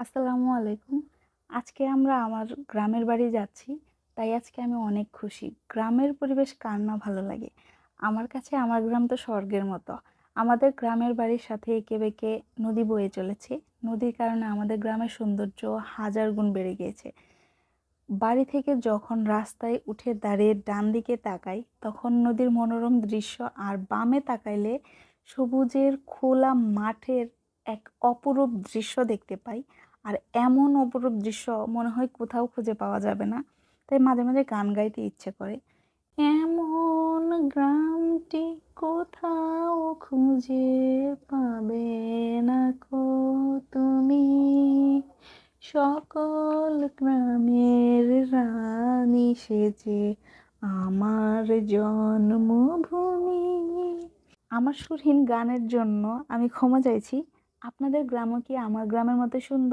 আসসালামু আলাইকুম। আজকে আমরা আমার গ্রামের বাড়ি যাচ্ছি। তাই আজকে আমি অনেক খুশি। গ্রামের পরিবেশ কার না ভালো লাগে? আমার কাছে আমার গ্রাম তো স্বর্গের মতো। আমাদের গ্রামের বাড়ির সাথে এঁকে বেঁকে নদী বয়ে চলেছে। নদীর কারণে আমাদের গ্রামের সৌন্দর্য হাজার গুণ বেড়ে গিয়েছে। বাড়ি থেকে যখন রাস্তায় উঠে দাঁড়িয়ে ডান দিকে তাকাই তখন নদীর মনোরম দৃশ্য, আর বামে তাকাইলে সবুজের খোলা মাঠের এক অপরূপ দৃশ্য দেখতে পাই। আর এমন অপরূপ দৃশ্য মনে হয় কোথাও খুঁজে পাওয়া যাবে না। তাই মাঝে মাঝে গান গাইতে ইচ্ছে করে। এমন গ্রামটি কোথাও খুঁজে পাবে না কো তুমি, সকল গ্রামের রানী সেজে আমার জন্মভূমি। আমার সুরহীন গানের জন্য আমি ক্ষমা চাইছি। আপনাদের গ্রামও কি আমার গ্রামের মতো সুন্দর?